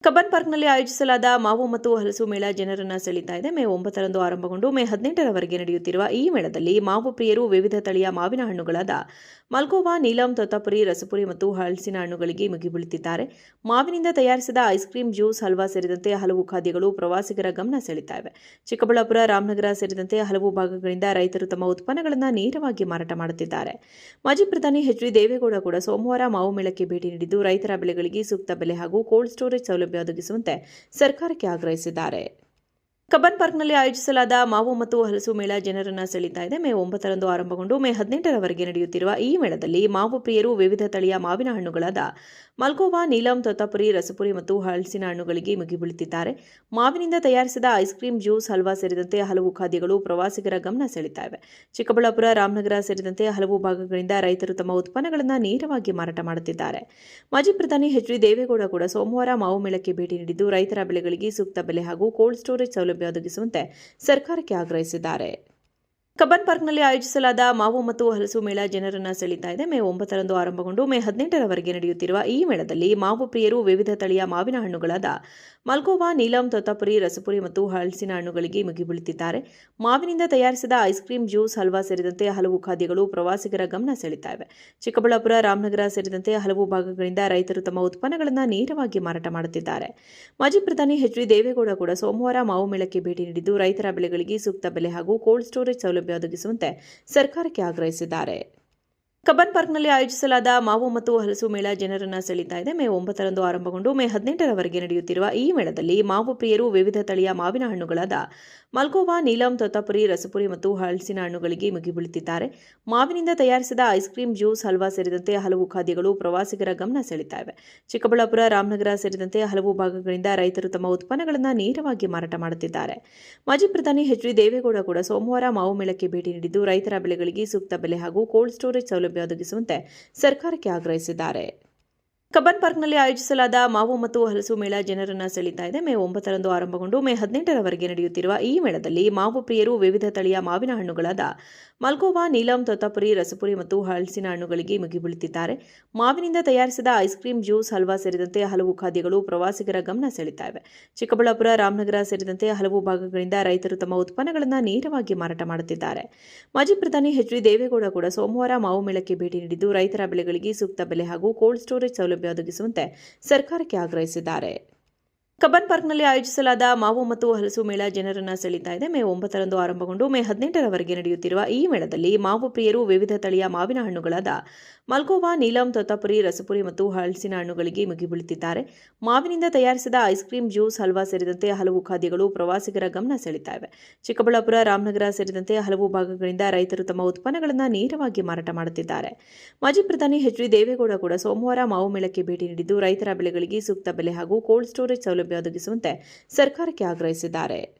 Cubbon ಪಾರ್ಕ್ನಲ್ಲಿ ಆಯೋಜಿಸಲಾದ ಮಾವು ಮತ್ತು ಹಲಸು ಮೇಳ ಜನರನ್ನ ಸೆಳೀತಾ ಇದೆ. ಮೇ 9ರಂದು ಆರಂಭಗೊಂಡು ಮೇ 18ರವರೆಗೆ ನಡೆಯುತ್ತಿರುವ ಈ ಮೇಳದಲ್ಲಿ ಮಾವು ಪ್ರಿಯರು ವಿವಿಧ ತಳಿಯ ಮಾವಿನ ಹಣ್ಣುಗಳಾದ ಮಲ್ಗೋವಾ, ನೀಲಂ, ತೋತಾಪುರಿ, ರಸಪುರಿ ಮತ್ತು ಹಲಸಿನ ಹಣ್ಣುಗಳಿಗೆ ಮುಗಿಬೀಳುತ್ತಿದ್ದಾರೆ. ಮಾವಿನಿಂದ ತಯಾರಿಸಿದ ಐಸ್ ಕ್ರೀಂ, ಜ್ಯೂಸ್, ಹಲ್ವಾ ಸೇರಿದಂತೆ ಹಲವು ಖಾದ್ಯಗಳು ಪ್ರವಾಸಿಗರ ಗಮನ ಸೆಳೀತಾ ಇವೆ. ಚಿಕ್ಕಬಳ್ಳಾಪುರ, ರಾಮನಗರ ಸೇರಿದಂತೆ ಹಲವು ಭಾಗಗಳಿಂದ ರೈತರು ತಮ್ಮ ಉತ್ಪನ್ನಗಳನ್ನು ನೇರವಾಗಿ ಮಾರಾಟ ಮಾಡುತ್ತಿದ್ದಾರೆ. ಮಾಜಿ ಪ್ರಧಾನಿ ಎಚ್.ಡಿ. ದೇವೇಗೌಡ ಕೂಡ ಸೋಮವಾರ ಮಾವು ಮೇಳಕ್ಕೆ ಭೇಟಿ ನೀಡಿದ್ದು ರೈತರ ಬೆಳೆಗಳಿಗೆ ಸೂಕ್ತ ಬೆಲೆ ಹಾಗೂ ಕೋಲ್ಡ್ ಸ್ಟೋರೇಜ್ ಸೌಲಭ್ಯ ಒದಗಿಸುವಂತೆ ಸರ್ಕಾರಕ್ಕೆ ಆಗ್ರಹಿಸಿದ್ದಾರೆ. ಕಬ್ಬನ್ ಪಾರ್ಕ್ನಲ್ಲಿ ಆಯೋಜಿಸಲಾದ ಮಾವು ಮತ್ತು ಹಲಸು ಮೇಳ ಜನರನ್ನ ಸೆಳೀತಾ ಇದೆ. ಮೇ 9ರಂದು ಆರಂಭಗೊಂಡು ಮೇ 18ರವರೆಗೆ ನಡೆಯುತ್ತಿರುವ ಈ ಮೇಳದಲ್ಲಿ ಮಾವು ಪ್ರಿಯರು ವಿವಿಧ ತಳಿಯ ಮಾವಿನ ಹಣ್ಣುಗಳಾದ ಮಲ್ಗೋವಾ, ನೀಲಂ, ತೋತಾಪುರಿ, ರಸಪುರಿ ಮತ್ತು ಹಲಸಿನ ಹಣ್ಣುಗಳಿಗೆ ಮುಗಿಬೀಳುತ್ತಿದ್ದಾರೆ. ಮಾವಿನಿಂದ ತಯಾರಿಸಿದ ಐಸ್ ಕ್ರೀಂ, ಜ್ಯೂಸ್, ಹಲ್ವಾ ಸೇರಿದಂತೆ ಹಲವು ಖಾದ್ಯಗಳು ಪ್ರವಾಸಿಗರ ಗಮನ ಸೆಳೀತಾ ಇವೆ. ಚಿಕ್ಕಬಳ್ಳಾಪುರ, ರಾಮನಗರ ಸೇರಿದಂತೆ ಹಲವು ಭಾಗಗಳಿಂದ ರೈತರು ತಮ್ಮ ಉತ್ಪನ್ನಗಳನ್ನು ನೇರವಾಗಿ ಮಾರಾಟ ಮಾಡುತ್ತಿದ್ದಾರೆ. ಮಾಜಿ ಪ್ರಧಾನಿ ಎಚ್.ಡಿ. ದೇವೇಗೌಡ ಕೂಡ ಸೋಮವಾರ ಮಾವು ಮೇಳಕ್ಕೆ ಭೇಟಿ ನೀಡಿದ್ದು ರೈತರ ಬೆಳೆಗಳಿಗೆ ಸೂಕ್ತ ಬೆಲೆ ಹಾಗೂ ಕೋಲ್ಡ್ ಸ್ಟೋರೇಜ್ ಸೌಲಭ್ಯ ಒದಗಿಸುವಂತೆ ಸರ್ಕಾರಕ್ಕೆ ಆಗ್ರಹಿಸಿದ್ದಾರೆ. ಕಬ್ಬನ್ ಪಾರ್ಕ್ನಲ್ಲಿ ಆಯೋಜಿಸಲಾದ ಮಾವು ಮತ್ತು ಹಲಸು ಮೇಳ ಜನರನ್ನ ಸೆಳೀತಾ ಇದೆ. ಮೇ 9ರಂದು ಆರಂಭಗೊಂಡು ಮೇ 18ರವರೆಗೆ ನಡೆಯುತ್ತಿರುವ ಈ ಮೇಳದಲ್ಲಿ ಮಾವು ಪ್ರಿಯರು ವಿವಿಧ ತಳಿಯ ಮಾವಿನ ಹಣ್ಣುಗಳಾದ ಮಲ್ಗೋವಾ, ನೀಲಂ, ತೋತಾಪುರಿ, ರಸಪುರಿ ಮತ್ತು ಹಲಸಿನ ಹಣ್ಣುಗಳಿಗೆ ಮುಗಿಬೀಳುತ್ತಿದ್ದಾರೆ. ಮಾವಿನಿಂದ ತಯಾರಿಸಿದ ಐಸ್ ಕ್ರೀಂ, ಜ್ಯೂಸ್, ಹಲ್ವಾ ಸೇರಿದಂತೆ ಹಲವು ಖಾದ್ಯಗಳು ಪ್ರವಾಸಿಗರ ಗಮನ ಸೆಳೀತಾ ಇವೆ. ಚಿಕ್ಕಬಳ್ಳಾಪುರ, ರಾಮನಗರ ಸೇರಿದಂತೆ ಹಲವು ಭಾಗಗಳಿಂದ ರೈತರು ತಮ್ಮ ಉತ್ಪನ್ನಗಳನ್ನು ನೇರವಾಗಿ ಮಾರಾಟ ಮಾಡುತ್ತಿದ್ದಾರೆ. ಮಾಜಿ ಪ್ರಧಾನಿ ಎಚ್.ಡಿ. ದೇವೇಗೌಡ ಕೂಡ ಸೋಮವಾರ ಮಾವು ಮೇಳಕ್ಕೆ ಭೇಟಿ ನೀಡಿದ್ದು ರೈತರ ಬೆಳೆಗಳಿಗೆ ಸೂಕ್ತ ಬೆಲೆ ಹಾಗೂ ಕೋಲ್ಡ್ ಸ್ಟೋರೇಜ್ ಸೌಲಭ್ಯ ಒದಗಿಸುವಂತೆ ಸರ್ಕಾರಕ್ಕೆ ಆಗ್ರಹಿಸಿದ್ದಾರೆ. ಕಬ್ಬನ್ ಪಾರ್ಕ್ನಲ್ಲಿ ಆಯೋಜಿಸಲಾದ ಮಾವು ಮತ್ತು ಹಲಸು ಮೇಳ ಜನರನ್ನ ಸೆಳೀತಾ ಇದೆ. ಮೇ 9ರಂದು ಆರಂಭಗೊಂಡು ಮೇ 18ರವರೆಗೆ ನಡೆಯುತ್ತಿರುವ ಈ ಮೇಳದಲ್ಲಿ ಮಾವು ಪ್ರಿಯರು ವಿವಿಧ ತಳಿಯ ಮಾವಿನ ಹಣ್ಣುಗಳಾದ ಮಲ್ಗೋವಾ, ನೀಲಂ, ತೋತಾಪುರಿ, ರಸಪುರಿ ಮತ್ತು ಹಲಸಿನ ಹಣ್ಣುಗಳಿಗೆ ಮುಗಿಬೀಳುತ್ತಿದ್ದಾರೆ. ಮಾವಿನಿಂದ ತಯಾರಿಸಿದ ಐಸ್ ಕ್ರೀಂ, ಜ್ಯೂಸ್, ಹಲ್ವಾ ಸೇರಿದಂತೆ ಹಲವು ಖಾದ್ಯಗಳು ಪ್ರವಾಸಿಗರ ಗಮನ ಸೆಳೀತಾ ಇವೆ. ಚಿಕ್ಕಬಳ್ಳಾಪುರ, ರಾಮನಗರ ಸೇರಿದಂತೆ ಹಲವು ಭಾಗಗಳಿಂದ ರೈತರು ತಮ್ಮ ಉತ್ಪನ್ನಗಳನ್ನು ನೇರವಾಗಿ ಮಾರಾಟ ಮಾಡುತ್ತಿದ್ದಾರೆ. ಮಾಜಿ ಪ್ರಧಾನಿ ಎಚ್.ಡಿ. ದೇವೇಗೌಡ ಕೂಡ ಸೋಮವಾರ ಮಾವು ಮೇಳಕ್ಕೆ ಭೇಟಿ ನೀಡಿದ್ದು ರೈತರ ಬೆಳೆಗಳಿಗೆ ಸೂಕ್ತ ಬೆಲೆ ಹಾಗೂ ಕೋಲ್ಡ್ ಸ್ಟೋರೇಜ್ ಸೌಲಭ್ಯ ಒದಗಿಸುವಂತೆ ಸರ್ಕಾರಕ್ಕೆ ಆಗ್ರಹಿಸಿದ್ದಾರೆ. ಕಬ್ಬನ್ ಪಾರ್ಕ್ನಲ್ಲಿ ಆಯೋಜಿಸಲಾದ ಮಾವು ಮತ್ತು ಹಲಸು ಮೇಳ ಜನರನ್ನ ಸೆಳೀತಾ ಇದೆ. ಮೇ 9ರಂದು ಆರಂಭಗೊಂಡು ಮೇ 18ರವರೆಗೆ ನಡೆಯುತ್ತಿರುವ ಈ ಮೇಳದಲ್ಲಿ ಮಾವು ಪ್ರಿಯರು ವಿವಿಧ ತಳಿಯ ಮಾವಿನ ಹಣ್ಣುಗಳಾದ ಮಲ್ಗೋವಾ, ನೀಲಂ, ತೋತಾಪುರಿ, ರಸಪುರಿ ಮತ್ತು ಹಲಸಿನ ಹಣ್ಣುಗಳಿಗೆ ಮುಗಿಬೀಳುತ್ತಿದ್ದಾರೆ. ಮಾವಿನಿಂದ ತಯಾರಿಸಿದ ಐಸ್ ಕ್ರೀಂ, ಜ್ಯೂಸ್, ಹಲ್ವಾ ಸೇರಿದಂತೆ ಹಲವು ಖಾದ್ಯಗಳು ಪ್ರವಾಸಿಗರ ಗಮನ ಸೆಳೀತಾ ಇವೆ. ಚಿಕ್ಕಬಳ್ಳಾಪುರ, ರಾಮನಗರ ಸೇರಿದಂತೆ ಹಲವು ಭಾಗಗಳಿಂದ ರೈತರು ತಮ್ಮ ಉತ್ಪನ್ನಗಳನ್ನು ನೇರವಾಗಿ ಮಾರಾಟ ಮಾಡುತ್ತಿದ್ದಾರೆ. ಮಾಜಿ ಪ್ರಧಾನಿ ಎಚ್.ಡಿ. ದೇವೇಗೌಡ ಕೂಡ ಸೋಮವಾರ ಮಾವು ಮೇಳಕ್ಕೆ ಭೇಟಿ ನೀಡಿದ್ದು ರೈತರ ಬೆಳೆಗಳಿಗೆ ಸೂಕ್ತ ಬೆಲೆ ಹಾಗೂ ಕೋಲ್ಡ್ ಸ್ಟೋರೇಜ್ ಸೌಲಭ್ಯ ಒದಗಿಸುವಂತೆ ಸರ್ಕಾರಕ್ಕೆ ಆಗ್ರಹಿಸಿದ್ದಾರೆ. ಕಬ್ಬನ್ ಪಾರ್ಕ್ನಲ್ಲಿ ಆಯೋಜಿಸಲಾದ ಮಾವು ಮತ್ತು ಹಲಸು ಮೇಳ ಜನರನ್ನ ಸೆಳೀತಾ ಇದೆ. ಮೇ 9ರಂದು ಆರಂಭಗೊಂಡು ಮೇ 18ರವರೆಗೆ ನಡೆಯುತ್ತಿರುವ ಈ ಮೇಳದಲ್ಲಿ ಮಾವು ಪ್ರಿಯರು ವಿವಿಧ ತಳಿಯ ಮಾವಿನ ಹಣ್ಣುಗಳಾದ ಮಲ್ಗೋವಾ, ನೀಲಂ, ತೋತಾಪುರಿ, ರಸಪುರಿ ಮತ್ತು ಹಲಸಿನ ಹಣ್ಣುಗಳಿಗೆ ಮುಗಿಬೀಳುತ್ತಿದ್ದಾರೆ. ಮಾವಿನಿಂದ ತಯಾರಿಸಿದ ಐಸ್ ಕ್ರೀಂ, ಜ್ಯೂಸ್, ಹಲ್ವಾ ಸೇರಿದಂತೆ ಹಲವು ಖಾದ್ಯಗಳು ಪ್ರವಾಸಿಗರ ಗಮನ ಸೆಳೀತಾ ಇವೆ. ಚಿಕ್ಕಬಳ್ಳಾಪುರ, ರಾಮನಗರ ಸೇರಿದಂತೆ ಹಲವು ಭಾಗಗಳಿಂದ ರೈತರು ತಮ್ಮ ಉತ್ಪನ್ನಗಳನ್ನು ನೇರವಾಗಿ ಮಾರಾಟ ಮಾಡುತ್ತಿದ್ದಾರೆ. ಮಾಜಿ ಪ್ರಧಾನಿ ಎಚ್.ಡಿ. ದೇವೇಗೌಡ ಕೂಡ ಸೋಮವಾರ ಮಾವು ಮೇಳಕ್ಕೆ ಭೇಟಿ ನೀಡಿದ್ದು ರೈತರ ಬೆಳೆಗಳಿಗೆ ಸೂಕ್ತ ಬೆಲೆ ಹಾಗೂ ಕೋಲ್ಡ್ ಸ್ಟೋರೇಜ್ ಸೌಲಭ್ಯ ಒದಗಿಸುವಂತೆ ಸರ್ಕಾರಕ್ಕೆ ಆಗ್ರಹಿಸಿದ್ದಾರೆ.